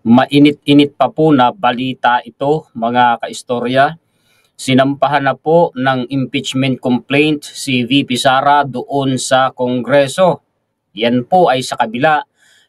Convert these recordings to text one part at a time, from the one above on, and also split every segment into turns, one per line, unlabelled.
Mainit-init pa po na balita ito, mga kaistorya. Sinampahan na po ng impeachment complaint si VP Sara doon sa Kongreso. Yan po ay sa kabila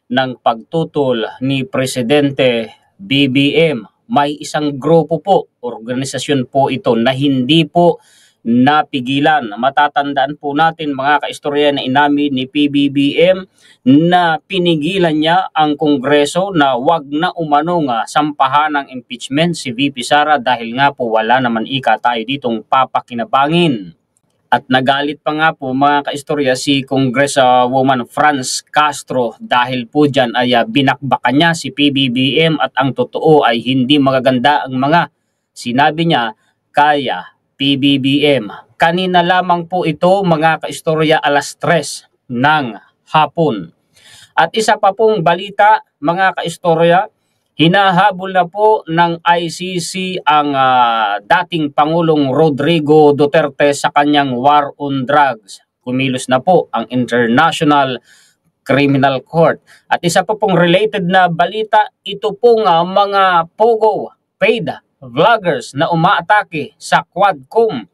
ng pagtutol ni Presidente BBM. May isang grupo po, organisasyon po ito na hindi po napigilan. Matatandaan po natin, mga kaistorya, na inamin ni PBBM na pinigilan niya ang Kongreso na wag na umanong sampahan ng impeachment si VP Sara dahil nga po wala naman tayo ditong papakinabangin. At nagalit pa nga po, mga kaistorya, si Congresswoman Franz Castro dahil po dyan ay binakbakan niya si PBBM at ang totoo ay hindi magaganda ang mga sinabi niya kaya PBBM. Kanina lamang po ito, mga kaistorya, 3:00 ng hapon. At isa pa pong balita, mga kaistorya, hinahabol na po ng ICC ang dating Pangulong Rodrigo Duterte sa kanyang war on drugs. Kumilos na po ang International Criminal Court. At isa pa pong related na balita, ito pong mga Pogo paid vloggers na umaatake sa Quadcom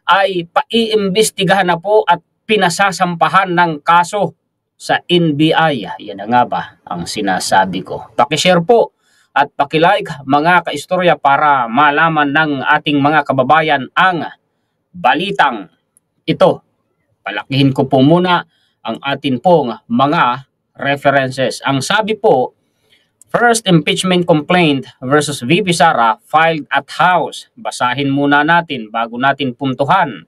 ay paiimbestigahan na po at pinasasampahan ng kaso sa NBI. Yan na nga ba ang sinasabi ko. Pakishare po at pakilike, mga kaistorya, para malaman ng ating mga kababayan ang balitang ito. Palakihin ko po muna ang atin pong mga references. Ang sabi po, first impeachment complaint versus VP Sara filed at House. Basahin muna natin bago natin puntuhan.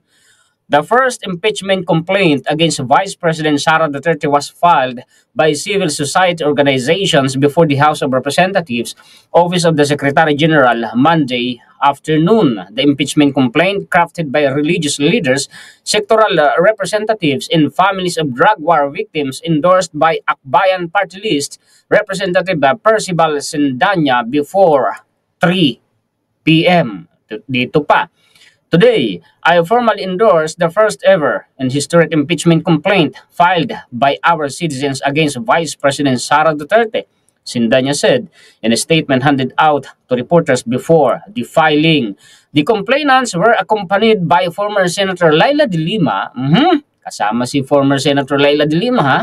The first impeachment complaint against Vice President Sara Duterte was filed by civil society organizations before the House of Representatives, Office of the Secretary General, Monday afternoon. The impeachment complaint, crafted by religious leaders, sectoral representatives, and families of drug war victims, endorsed by Akbayan Party List Representative Percival Sendanya before 3 p.m. Dito pa. Today, I formally endorse the first ever and historic impeachment complaint filed by our citizens against Vice President Sara Duterte, Sendanya said in a statement handed out to reporters before the filing. The complainants were accompanied by former Senator Laila de Lima, kasama si former Senator Laila de Lima,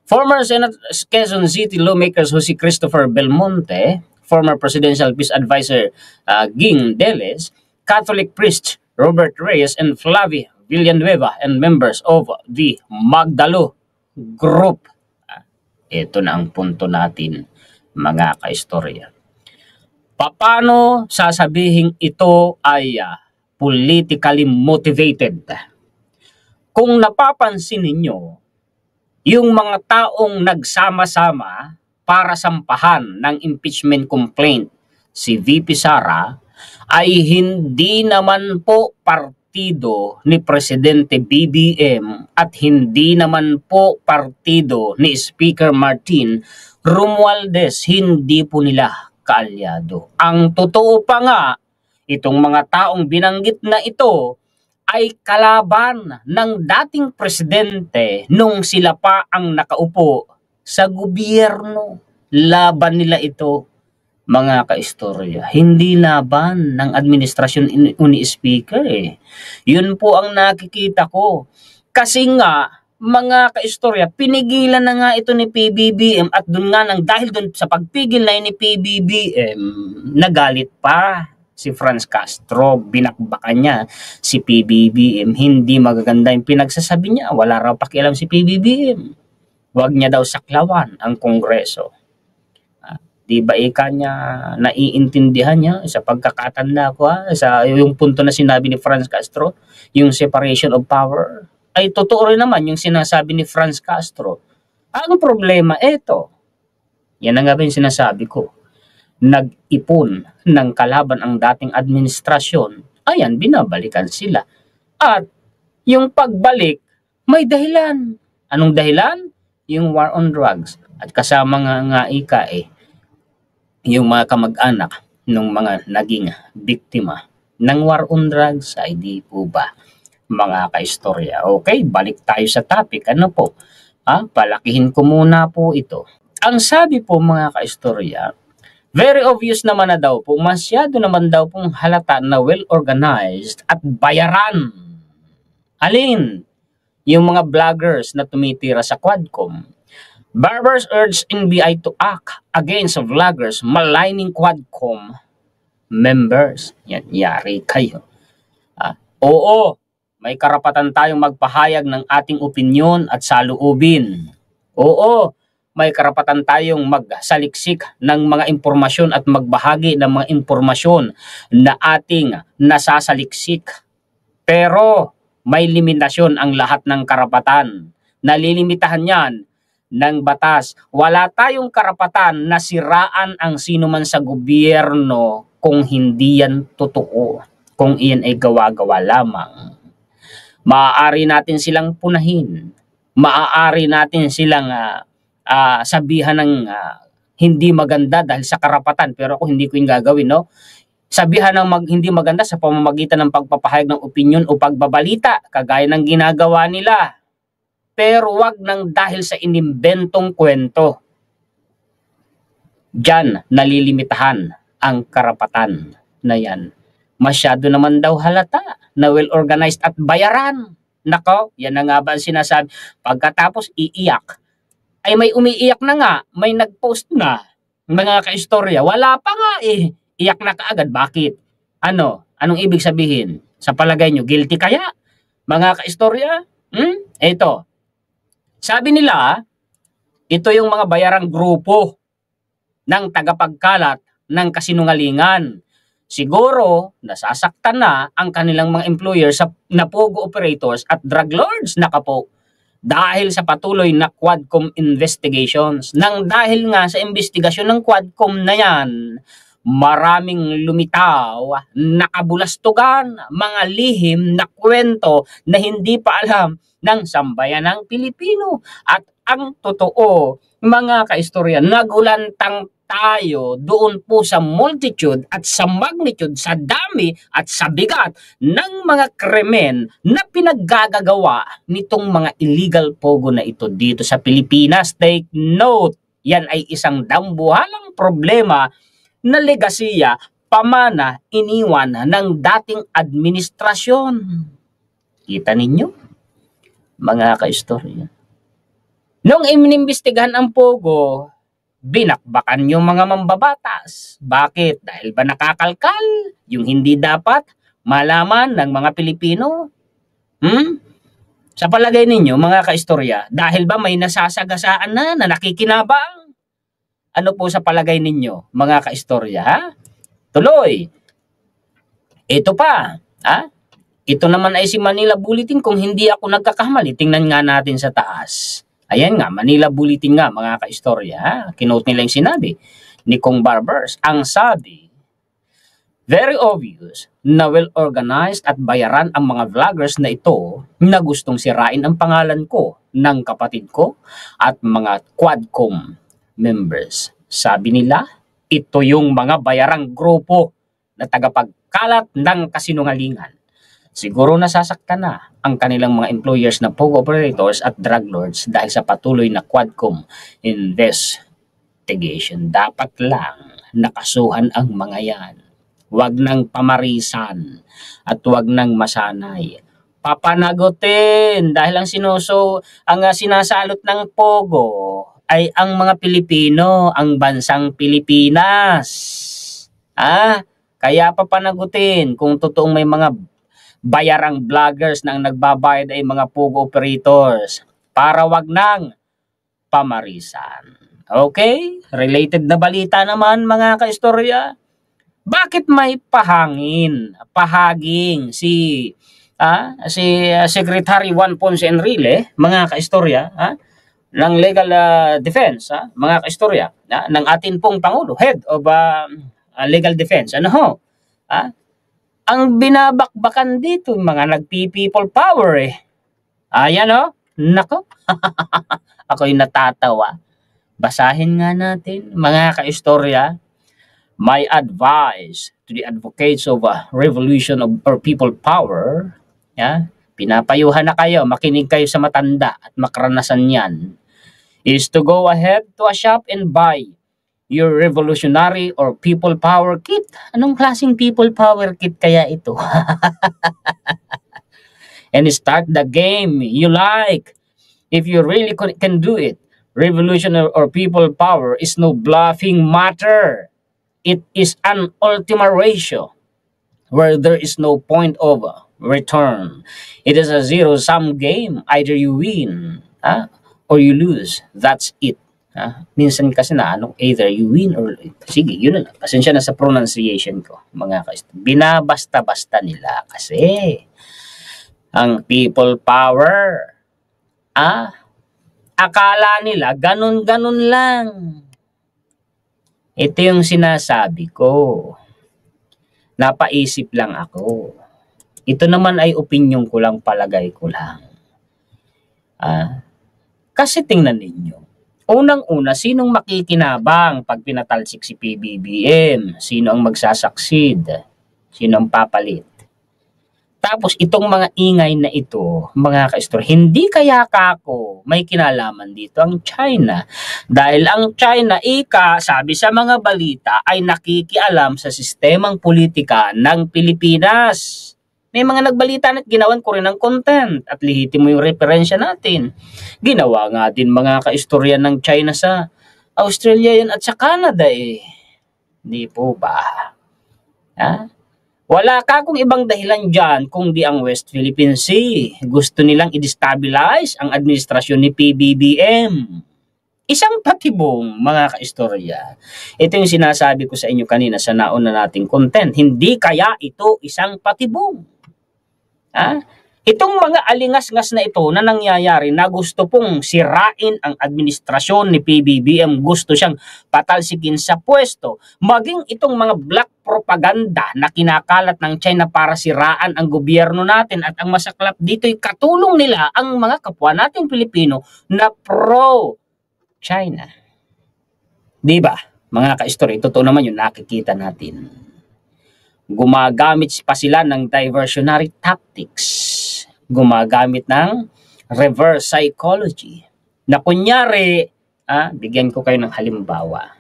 former Senator Quezon City lawmakers Jose Christopher Belmonte, former Presidential Peace Advisor Ging Deles, Catholic priest Robert Reyes, and Flavie Villanueva, and members of the Magdalo Group. Ito na ang punto natin, mga kaistorya. Paano sasabihin ito ay politically motivated? Kung napapansin ninyo, yung mga taong nagsama-sama para sampahan ng impeachment complaint si VP Sara ay hindi naman po partido ni Presidente BBM at hindi naman po partido ni Speaker Martin Romualdez. Hindi po nila kaalyado. Ang totoo pa nga, itong mga taong binanggit na ito ay kalaban ng dating presidente nung sila pa ang nakaupo sa gobyerno. Laban nila ito, mga kaistorya. Hindi laban ng administrasyon ni Speaker Yun po ang nakikita ko. Kasi nga, mga kaistorya, pinigilan na nga ito ni PBBM at dun nga dahil dun sa pagpigil na ni PBBM, nagalit pa si Franz Castro, binakbakan niya si PBBM. Hindi magaganda yung pinagsasabi niya. Wala raw pakialam si PBBM. Huwag niya daw saklawan ang Kongreso. Di ba niya naiintindihan niya sa pagkakatanda ko sa yung punto na sinabi ni Franz Castro, yung separation of power, ay totoo rin naman yung sinasabi ni Franz Castro. Ang problema ito, yan na nga ba yung sinasabi ko, nag-ipon ng kalaban ang dating administrasyon, ayan, binabalikan sila. At yung pagbalik, may dahilan. Anong dahilan? Yung war on drugs. At kasama nga yung mga kamag-anak ng mga naging biktima ng war on drugs, ay di po ba, mga kaistorya? Okay, balik tayo sa topic. Ano po? Palakihin ko muna po ito. Ang sabi po mga kaistorya, very obvious naman na daw po, masyado naman daw pong halata na well-organized at bayaran. Alin? Yung mga vloggers na tumitira sa Quadcom. Barbers urge NBI to act against vloggers maligning Quadcom members. Yan, yari kayo. Oo, may karapatan tayong magpahayag ng ating opinyon at saloobin. Oo, may karapatan tayong magsaliksik ng mga impormasyon at magbahagi ng mga impormasyon na ating nasasaliksik. Pero may limitasyon ang lahat ng karapatan. Nalilimitahan yan ng batas. Wala tayong karapatan na siraan ang sino man sa gobyerno kung hindi yan totoo. Kung iyan ay gawa-gawa lamang. Maaari natin silang punahin. Maaari natin silang sabihan ng hindi maganda dahil sa karapatan, pero ako hindi ko yung gagawin, no? Sabihan ng hindi maganda sa pamamagitan ng pagpapahayag ng opinyon o pagbabalita, kagaya ng ginagawa nila. Pero wag nang dahil sa inimbentong kwento. Diyan nalilimitahan ang karapatan na yan. Masyado naman daw halata na well-organized at bayaran. Nako, yan na nga ba ang sinasabi? Pagkatapos iiyak, ay may umiiyak na nga, may nag-post na, mga kaistorya, wala pa nga eh, iyak na kaagad. Bakit? Anong ibig sabihin? Sa palagay nyo, guilty kaya? Mga kaistorya? Ito, sabi nila, ito yung mga bayarang grupo ng tagapagkalat ng kasinungalingan. Siguro, nasasaktan na ang kanilang mga employers na pogo operators at drug lords, nakapo. Dahil sa patuloy na Quadcom investigations. Nang dahil nga sa investigasyon ng Quadcom na yan, maraming lumitaw, nakabulastugan, mga lihim na kwento na hindi pa alam ng sambayanang Pilipino. At ang totoo, mga kaistorya, nagulantang tayo doon po sa multitude at sa magnitude, sa dami at sa bigat ng mga krimen na pinaggagawa nitong mga illegal pogo na ito dito sa Pilipinas. Take note, yan ay isang dambuhalang problema na legasiya, pamana, iniwan ng dating administrasyon. Kita ninyo, mga kaistorya. Nung inimbestigahan ang pogo, binakbakan yung mga mambabatas. Bakit? Dahil ba nakakalkal yung hindi dapat malaman ng mga Pilipino? Sa palagay ninyo, mga kaistorya, dahil ba may nasasagasaan na nakikinabang? Ano po sa palagay ninyo, mga kaistorya? Ha? Tuloy. Ito pa. Ha? Ito naman ay si Manila Bulletin. Kung hindi ako nagkakamali, tingnan nga natin sa taas. Ayan nga, Manila Bulletin nga, mga kaistorya. Kinote nila yung sinabi ni Kong Barbers. Ang sabi, very obvious na well-organized at bayaran ang mga vloggers na ito na gustong sirain ang pangalan ko, ng kapatid ko, at mga Quadcom members. Sabi nila, ito yung mga bayarang grupo na tagapagkalat ng kasinungalingan. Siguro nasasaktan na ang kanilang mga employers na pogo operators at drug lords dahil sa patuloy na Quadcom investigation. Dapat lang nakasuhan ang mga yan. Huwag nang pamarisan at huwag nang masanay. Papanagutin dahil ang sinasalot ng pogo ay ang mga Pilipino, ang bansang Pilipinas. Kaya papanagutin kung totoong may mga bayarang vloggers nang nagbabayad ay mga pogo operators para wag nang pamarisan. Okay? Related na balita naman, mga kaistorya. Bakit may pahaging si Secretary Juan Ponce Enrile, mga kaistorya, ng legal defense, mga kaistorya, ng atin pong Pangulo, head of legal defense. Ang binabakbakan dito, mga nagpi-people power Ayan nako. Ako'y natatawa. Basahin nga natin, mga kaistorya. My advice to the advocates of revolution or people power, pinapayuhan na kayo, makinig kayo sa matanda at makaranasan yan. is to go ahead to a shop and buy your revolutionary or people power kit. Anong klaseng people power kit kaya ito? And start the game you like. If you really can do it, revolution or people power is no bluffing matter. It is an ultima ratio where there is no point of return. It is a zero-sum game. Either you win or you lose. That's it. Minsan kasi na, either you win or... Sige, yun na lang. Pasensya na sa pronunciation ko, mga kaibigan. Binabasta-basta nila kasi ang people power. Akala nila, ganun-ganun lang. Ito yung sinasabi ko. Napaisip lang ako. Ito naman ay opinion ko lang, palagay ko lang. Kasi tingnan ninyo. Unang-una, sinong makikinabang pag pinatalsik si PBBM? Sino ang magsasucceed? Sino ang papalit? Tapos itong mga ingay na ito, mga ka-store, hindi kaya kako may kinalaman dito ang China. Dahil ang China, sabi sa mga balita, ay nakikialam sa sistemang politika ng Pilipinas. May mga nagbalita at ginawan ko rin ng content at lihitin mo yung referensya natin. Ginawa nga din mga ka-istorya ng China sa Australia yan at sa Canada eh. Di po ba? Wala ka kung ibang dahilan dyan kung di ang West Philippine Sea. Gusto nilang i-destabilize ang administrasyon ni PBBM. Isang patibong, mga kaistorya. Ito yung sinasabi ko sa inyo kanina sa nauna nating content. Hindi kaya ito isang patibong. Itong mga alingas-ngas na ito na nangyayari na gusto pong sirain ang administrasyon ni PBBM, gusto siyang patalsikin sa pwesto, maging itong mga black propaganda na kinakalat ng China para siraan ang gobyerno natin at ang masaklap dito'y katulong nila ang mga kapwa nating Pilipino na pro-China. Diba? Mga ka-story, totoo naman yun, nakikita natin. Gumagamit pa sila ng diversionary tactics. Gumagamit ng reverse psychology. Na kunyari, bigyan ko kayo ng halimbawa.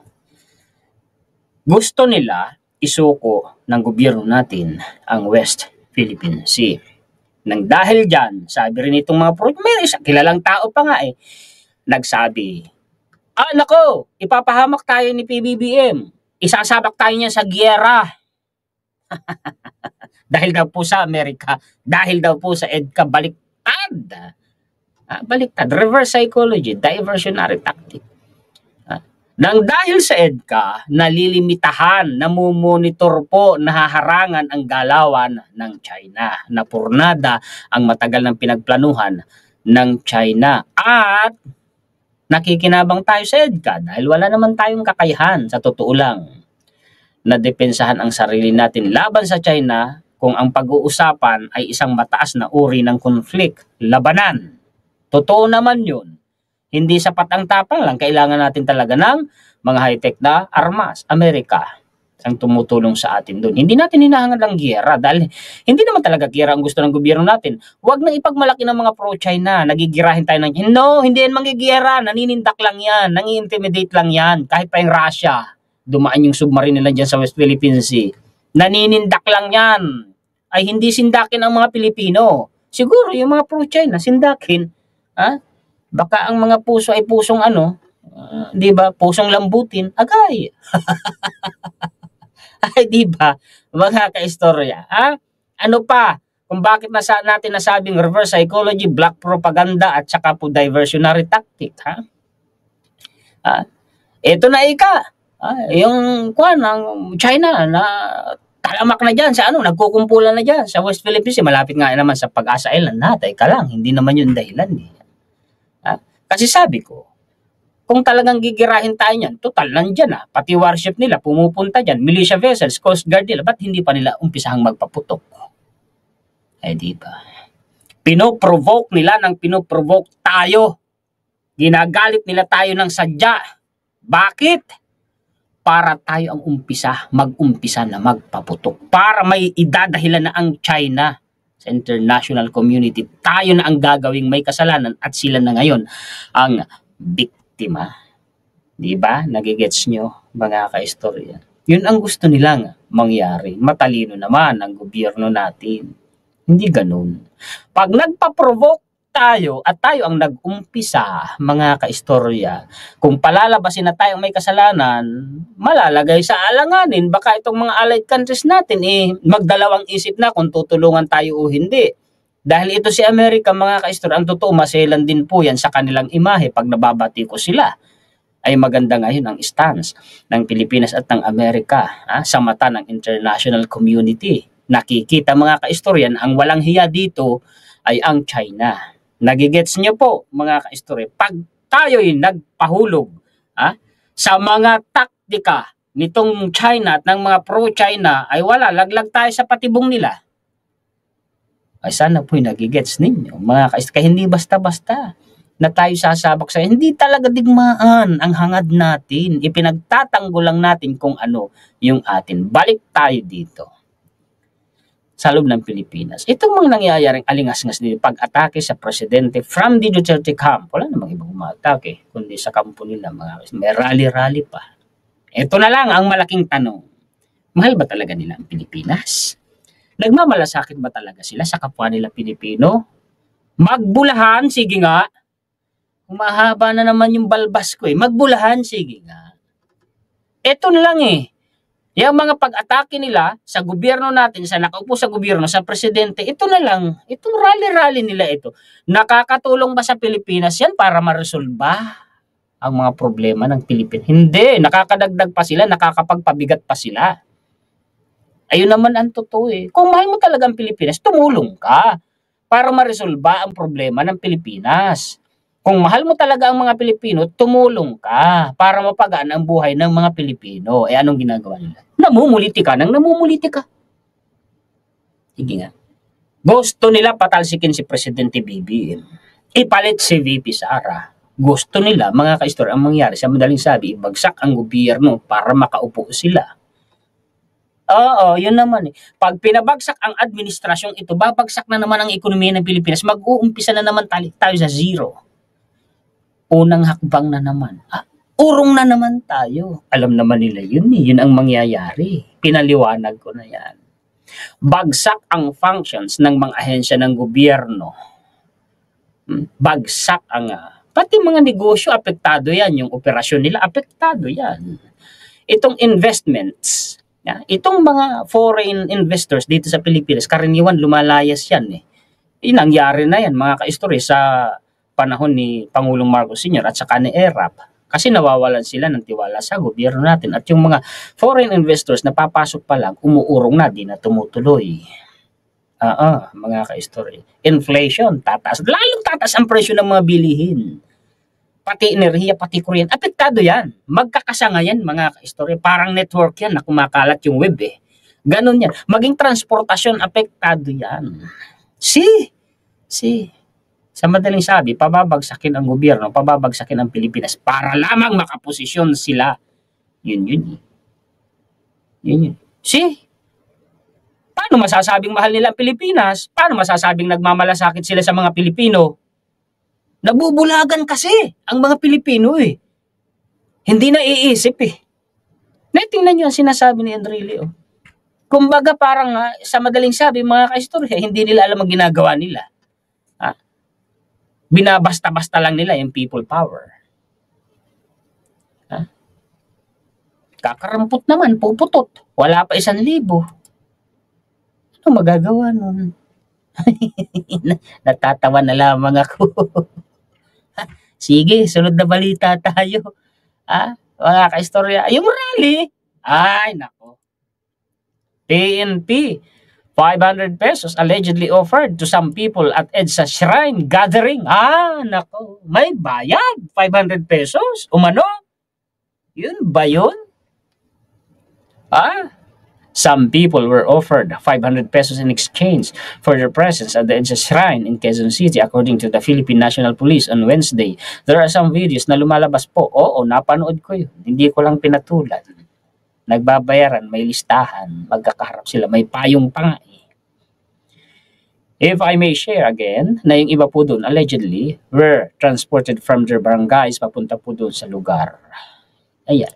Gusto nila isuko ng gobyerno natin ang West Philippine Sea. Nang dahil dyan, sabi rin itong mga may isang kilalang tao pa nga nagsabi, nako, ipapahamak tayo ni PBBM. Isasabak tayo niya sa giyera. Dahil daw po sa Amerika, dahil daw po sa EDCA, baliktad. Baliktad, reverse psychology, diversionary tactic. Nang dahil sa EDCA, nalilimitahan, namumonitor po, nahaharangan ang galawan ng China. Napurnada ang matagal ng pinagplanuhan ng China. At nakikinabang tayo sa EDCA dahil wala naman tayong kakayahan, sa totoo lang, na depensahan ang sarili natin laban sa China kung ang pag-uusapan ay isang mataas na uri ng conflict, labanan. Totoo naman yun. Hindi sapat ang tapang lang, kailangan natin talaga ng mga high-tech na armas. Amerika ang tumutulong sa atin doon. Hindi natin hinahangad ang giyera dahil hindi naman talaga giyera ang gusto ng gobyerno natin. Huwag nang ipagmalaki ng mga pro-China. Nagigirahin tayo ng, no, hindi yan manggigiyera. Naninindak lang yan. Nangi-intimidate lang yan. Kahit pa yung Russia. Dumaan yung submarine nila dyan sa West Philippine Sea. Naninindak lang yan. Ay hindi sindakin ang mga Pilipino. Siguro yung mga pro-China, sindakin. Baka ang mga puso ay pusong di ba? Pusong lambutin. Agay. Ay, di ba? Mga kaistorya. Ano pa? Kung bakit natin nasabing reverse psychology, black propaganda, at saka po diversionary tactic. Ito na yung ng China na talamak na dyan sa nagkukumpulan na dyan sa West Philippines. Malapit nga naman sa Pag-asa Island. Teka lang, hindi naman yung dahilan. Kasi sabi ko, kung talagang gigirahin tayo niyan, total nandyan pati warship nila pumupunta dyan, militia vessels, coast guard nila, ba't hindi pa nila umpisahang magpaputok? Di ba? Pinoprovoke nila ng pinoprovoke tayo. Ginagalit nila tayo ng sadya. Bakit? Para tayo ang mag-umpisa na magpaputok. Para may idadahilan na ang China sa international community. Tayo na ang gagawing may kasalanan at sila na ngayon ang biktima. biktima. Di ba? Nagigets nyo, mga kaistorya. Yun ang gusto nilang mangyari. Matalino naman ang gobyerno natin. Hindi ganun. Pag nagpa-provoke tayo at tayo ang nag-umpisa, mga kaistorya, kung palalabasin na tayong may kasalanan, malalagay sa alanganin. Baka itong mga allied countries natin magdalawang isip na kung tutulungan tayo o hindi. Dahil ito si Amerika, mga kaistorya, ang totoo, maselan din po yan sa kanilang imahe pag nababati ko sila. Ay maganda ngayon ang stance ng Pilipinas at ng Amerika sa mata ng international community. Nakikita, mga kaistoryan, ang walang hiya dito ay ang China. Nagigets niyo po, mga kaistorya, pag tayo'y nagpahulog sa mga taktika nitong China at ng mga pro-China, ay wala, laglag tayo sa patibong nila. Ay sana po'y nagigets ninyo, mga kaistorya, kaya hindi basta-basta na tayo sasabak sa hindi talaga digmaan ang hangad natin. Ipinagtatanggol lang natin kung ano yung atin. Balik tayo dito sa loob ng Pilipinas. Itong mga nangyayaring alingas-ngas dito, pag-atake sa presidente from the Duterte camp, wala namang ibang umatake, kundi sa kampo nila, may rally-rally pa. Ito na lang ang malaking tanong. Mahal ba talaga nila ang Pilipinas? Nagmamalasakit ba talaga sila sa kapwa nila Pilipino? Magbulahan, sige nga. Humahaba na naman yung balbas ko Magbulahan, sige nga. Ito na lang Yung mga pag-atake nila sa gobyerno natin, sa nakaupo sa gobyerno, sa presidente, ito na lang. Itong rally-rally nila ito. Nakakatulong ba sa Pilipinas yan para maresolba ang mga problema ng Pilipinas? Hindi. Nakakadagdag pa sila, nakakapagpabigat pa sila. Ayun naman ang totoo Kung mahal mo talaga ang Pilipinas, tumulong ka para maresolba ang problema ng Pilipinas. Kung mahal mo talaga ang mga Pilipino, tumulong ka para mapagaan ang buhay ng mga Pilipino. Anong ginagawa nila? Namumuliti ka nang namumuliti ka. Sige nga. Gusto nila patalsikin si Presidente BBM. Ipalit si VP Sara. Gusto nila, mga kaistorya, ang mangyari sa madaling sabi, ibagsak ang gobyerno para makaupo sila. Oo, yun naman Pag pinabagsak ang administrasyong ito, babagsak na naman ang ekonomiya ng Pilipinas. Mag-uumpisa na naman tayo sa zero. Unang hakbang na naman. Urong na naman tayo. Alam naman nila yun Yun ang mangyayari. Pinaliwanag ko na yan. Bagsak ang functions ng mga ahensya ng gobyerno. Bagsak ang pati mga negosyo, apektado yan. Yung operasyon nila, apektado yan. Itong investments, itong mga foreign investors dito sa Pilipinas, karaniwan lumalayas yan Nangyari na yan, mga kaistorya, sa panahon ni Pangulong Marcos Sr. at saka ni ERAP. Kasi nawawalan sila ng tiwala sa gobyerno natin. At yung mga foreign investors na papasok pa lang, umuurong na, di na tumutuloy. Mga kaistorya. Inflation, tataas. Lalong tataas ang presyo ng mga bilihin. Pati enerhiya, pati kuryente. Apektado yan. Magkakasanga yan, mga kaistorya. Parang network yan na kumakalat yung web Ganon yan. Maging transportasyon, apektado yan. Sa madaling sabi, pababagsakin ang gobyerno, pababagsakin ang Pilipinas para lamang makaposisyon sila. Yun. Paano masasabing mahal nila ang Pilipinas? Paano masasabing nagmamalasakit sila sa mga Pilipino? Nabubulagan kasi ang mga Pilipino Hindi na iisip Tingnan nyo ang sinasabi ni Enrile Kumbaga parang sa madaling sabi, mga kaistorya, hindi nila alam ang ginagawa nila. Binabasta-basta lang nila yung people power. Kakarampot naman, puputot. Wala pa 1,000. Ano magagawa nun? Natatawa na lamang ako. Sige, sunod na balita tayo. Mga kaistorya, yung rally. Ay, nako. PNP. 500 pesos allegedly offered to some people at EDSA Shrine Gathering. Nako. May bayad. 500 pesos. Umano? Yun ba yun? Some people were offered 500 pesos in exchange for their presence at the EDSA Shrine in Quezon City according to the Philippine National Police on Wednesday. There are some videos na lumalabas po. Oo, napanood ko yun. Hindi ko lang pinatulan. Nagbabayaran, may listahan, magkakaharap sila, may payong pa nga If I may share again, na yung iba po doon allegedly were transported from their barangays papunta po doon sa lugar. Ayan.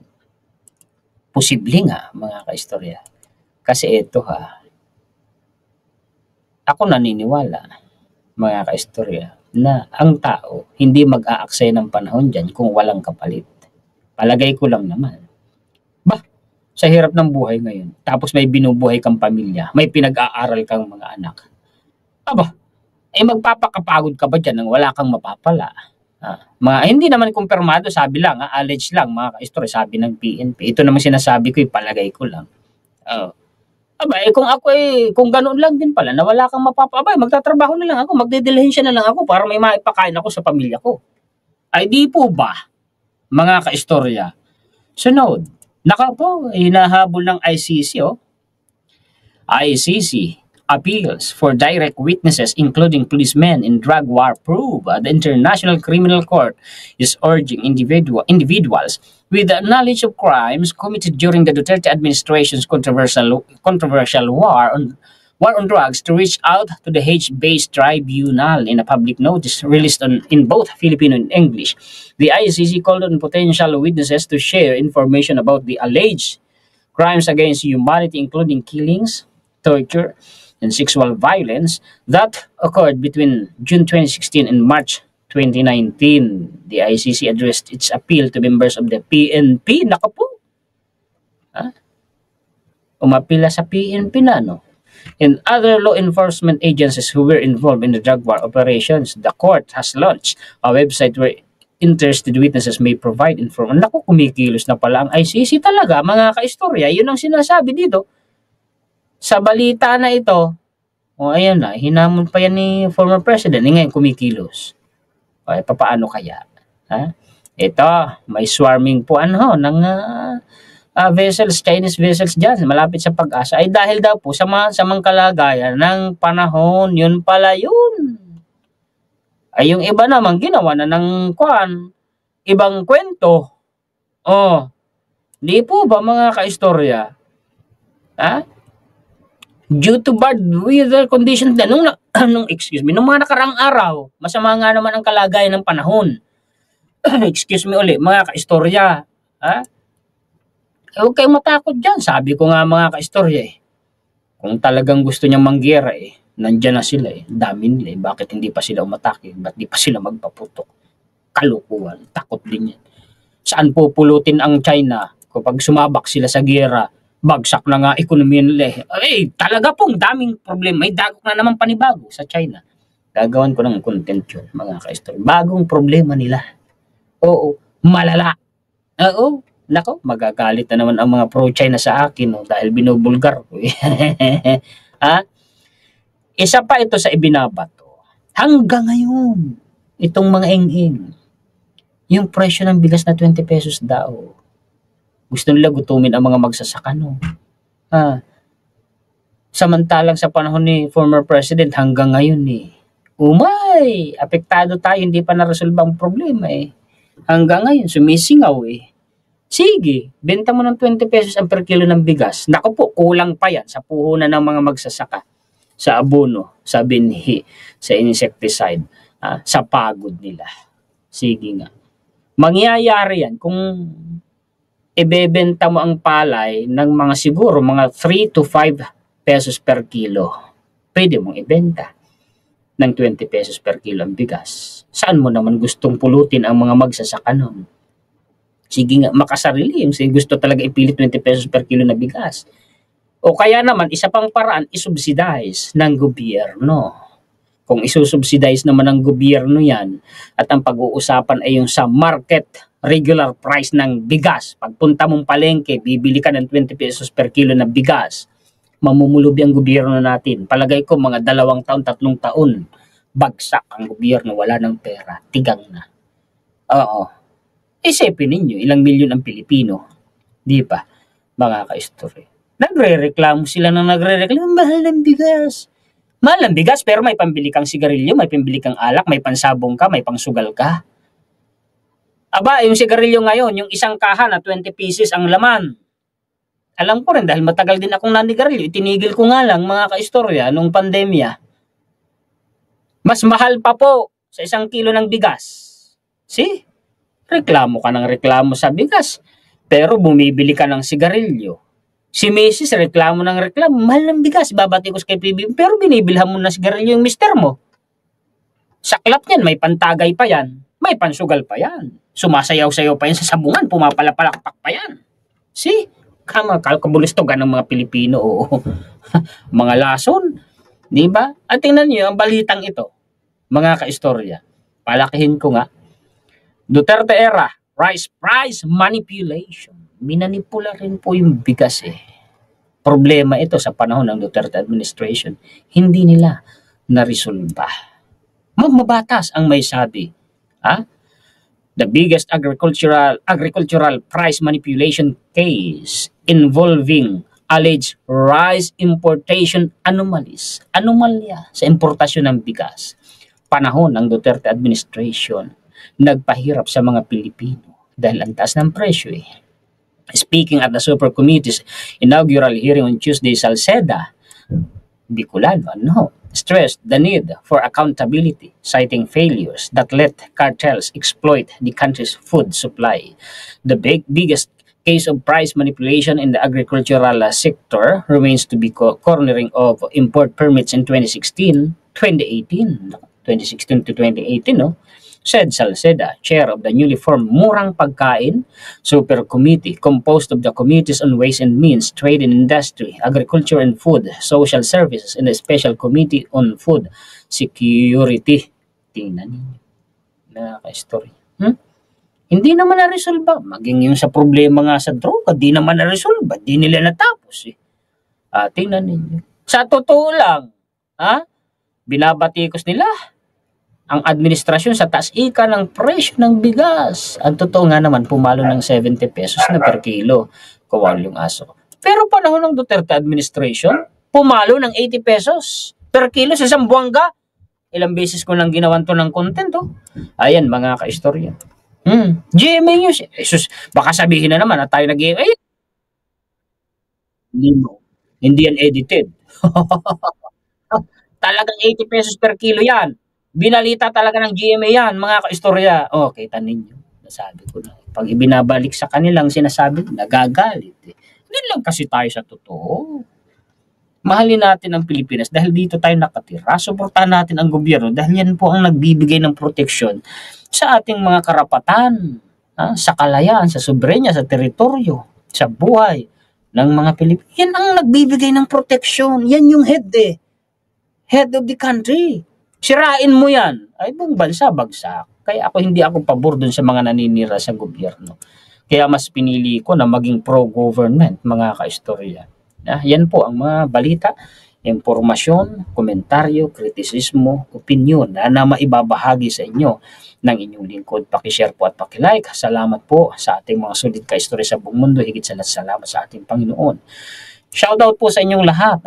Posible nga mga kaistorya. Kasi ito ako naniniwala mga kaistorya na ang tao hindi mag-aaksaya ng panahon dyan kung walang kapalit. Palagay ko lang naman. Sa hirap ng buhay ngayon, tapos may binubuhay kang pamilya, may pinag-aaral kang mga anak. Magpapakapagod ka ba dyan nang wala kang mapapala? Hindi naman kumpirmado, sabi lang, alleged lang, mga kaistorya, sabi ng PNP. Ito naman sinasabi ko, palagay ko lang. Kung ganoon lang din pala, na wala kang magtatrabaho na lang ako, magdedilihensya na lang ako para may maipakain ako sa pamilya ko. Ay di po ba, mga kaistorya? Sunod, hinahabol ng ICC, ICC appeals for direct witnesses including policemen in drug war prove the International Criminal Court is urging individuals with the knowledge of crimes committed during the Duterte administration's controversial war on drugs to reach out to the Hague-based tribunal. In a public notice released in both Filipino and English, the ICC called on potential witnesses to share information about the alleged crimes against humanity, including killings, torture, and sexual violence that occurred between June 2016 and March 2019. The ICC addressed its appeal to members of the PNP. Naka po. Umapila sa PNP na, and other law enforcement agencies who were involved in the drug war operations. The court has launched a website where interested witnesses may provide information. Naku, kumikilos na pala ang ICC talaga, mga kaistorya. Yun ang sinasabi dito. Sa balita na ito, ayan na, hinamon pa yan ni former president. Ngayon, kumikilos. Papaano kaya? Ito, may swarming po ng vessels, Chinese vessels dyan, malapit sa Pag-asa. Ay dahil daw po sa mga kalagayan ng panahon, yun pala yun. Ay yung iba naman, ginawa na ng ibang kwento. Di po ba mga kaistorya? Due to bad weather conditions nung mga nakarang araw, masama nga naman ang kalagayan ng panahon. Excuse me ulit, mga kaistorya. Huwag kayong matakot dyan. Sabi ko nga mga kaistorya kung talagang gusto niyang manggera nandyan na sila dami nila bakit hindi pa sila umatake? Ba't di pa sila magpaputok? Kalukuhan, takot din yan. Saan pupulutin ang China kapag sumabak sila sa gera? Bagsak na nga ekonomiya nila talaga pong daming problema. May dagok na naman panibago sa China. Gagawan ko ng content yun, mga kaistorya. Bagong problema nila. Oo, malala. Nako, magagalit na naman ang mga pro-China sa akin dahil binubulgar ko. Isa pa ito sa ibinabato. Hanggang ngayon, itong mga ing-ing, yung presyo ng bigas na 20 pesos daw. Gusto nila gutumin ang mga magsasaka, Samantalang sa panahon ni former president hanggang ngayon umay, apektado tayo, hindi pa naresolve ang problema Hanggang ngayon, sumisingaw Sige, benta mo ng 20 pesos ang per kilo ng bigas. Naku po, kulang pa yan sa puhunan ng mga magsasaka. Sa abono, sa binhi, sa insecticide, sa pagod nila. Sige nga. Mangyayari yan kung ibebenta mo ang palay ng siguro mga 3 to 5 pesos per kilo. Pwede mong ibenta ng 20 pesos per kilo ang bigas. Saan mo naman gustong pulutin ang mga magsasaka nun? Sige nga, makasarili yung gusto talaga ipilit 20 pesos per kilo na bigas. O kaya naman, isa pang paraan, isubsidize ng gobyerno. Kung isusubsidize naman ng gobyerno yan, at ang pag-uusapan ay yung sa market regular price ng bigas. Pagpunta mong palengke, bibili ka ng 20 pesos per kilo na bigas. Mamumulubi ang gobyerno natin. Palagay ko mga 2 taon, 3 taon, bagsak ang gobyerno, wala ng pera, tigang na. Isipin ninyo, ilang milyon ang Pilipino. Di ba, mga kaistorya? Nagre-reklamo sila mahal ng bigas. Mahal ng bigas, pero may pambili kang sigarilyo, may pambili kang alak, may pansabong ka, may pangsugal ka. Yung sigarilyo ngayon, yung isang kaha na 20 pieces ang laman. Alam ko rin, dahil matagal din akong nanigarilyo, itinigil ko nga lang, mga kaistorya, nung pandemya. Mas mahal pa po sa 1 kilo ng bigas. See? Reklamo ka ng reklamo sa bigas. Pero bumibili ka ng sigarilyo. Si Mrs. reklamo ng reklamo. Mahal ng bigas. Babatikos kay PBB. Pero binibilhan mo ng sigarilyo yung mister mo. Saklap niyan. May pantagay pa yan. May pansugal pa yan. Sumasayaw-sayaw pa yan sa sabungan. Pumapalapalakpak pa yan. See? Kalkabulistogan ng mga Pilipino. Mga lason. Diba? At tingnan niyo ang balitang ito. Mga kaistorya. Palakihin ko nga. Duterte era. Rice price manipulation. Minanipula rin po yung bigas eh. Problema ito sa panahon ng Duterte administration. Hindi nila naresolba. Mabatas ang may sabi. Ha? The biggest agricultural price manipulation case involving alleged rice importation anomalies. Anomalya sa importasyon ng bigas. Panahon ng Duterte administration, nagpahirap sa mga Pilipino dahil ang taas ng presyo eh. Speaking at the Super Committee's inaugural hearing on Tuesday, Salceda, Bicolano, stressed the need for accountability, citing failures that let cartels exploit the country's food supply. The biggest case of price manipulation in the agricultural sector remains to be cornering of import permits in 2016 to 2018, said Salceda, chair of the newly formed Murang Pagkain Super Committee, composed of the Committees on Ways and Means, Trade and Industry, Agriculture and Food, Social Services, and the Special Committee on Food Security. Tingnan ninyo. Nakaka-story. Hindi naman na-resolve. Maging yung sa problema nga sa droga, di naman na-resolve. Di nila natapos eh. Tingnan ninyo. Sa totoo lang, binabatikos nila ang administrasyon sa taas-ika ng presyo ng bigas. Ang totoo nga naman, pumalo ng 70 pesos na per kilo. Kawal yung aso. Pero panahon ng Duterte administration, pumalo ng 80 pesos per kilo sa Zamboanga. Ilang beses ko nang ginawan to ng content. Ayan, mga kaistorya. GMA News. Baka sabihin na naman na tayo nag-GMA. Hindi yan edited. Talagang 80 pesos per kilo yan. Binalita talaga ng GMA yan, mga kaistorya. Kita ninyo. Nasabi ko na. Pag ibinabalik sa kanilang sinasabi, nagagalit. Hindi lang kasi tayo sa totoo. Mahalin natin ang Pilipinas dahil dito tayo nakatira. Suportahan natin ang gobyerno dahil yan po ang nagbibigay ng proteksyon sa ating mga karapatan, sa kalayaan, sa soberenya, sa teritoryo, sa buhay ng mga Pilipino. Yan ang nagbibigay ng proteksyon. Yan yung head of the country. Sirain mo yan, ay buong bansa bagsak. Kaya hindi ako pabor dun sa mga naninira sa gobyerno. Kaya mas pinili ko na maging pro-government, mga kaistorya. Yan po ang mga balita, impormasyon, komentaryo, kritisismo, opinyon na maibabahagi sa inyo ng inyong lingkod. Pakishare po at pakilike. Salamat po sa ating mga sulit kaistorya sa buong mundo. Higit sa lahat, salamat sa ating Panginoon. Shoutout po sa inyong lahat.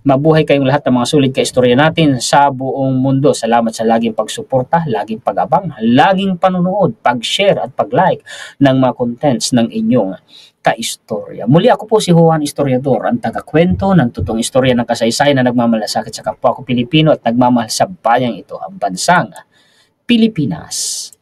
Mabuhay kayong lahat ng mga sulit kaistorya natin sa buong mundo. Salamat sa laging pagsuporta, laging pag-abang, laging panunood, pag-share at pag-like ng mga contents ng inyong kaistorya. Muli ako po si Juan Historiador, ang taga-kwento ng totoong istorya ng kasaysayan na nagmamalasakit sa kapwa ko Pilipino at nagmamahal sa bayang ito, ang bansang Pilipinas.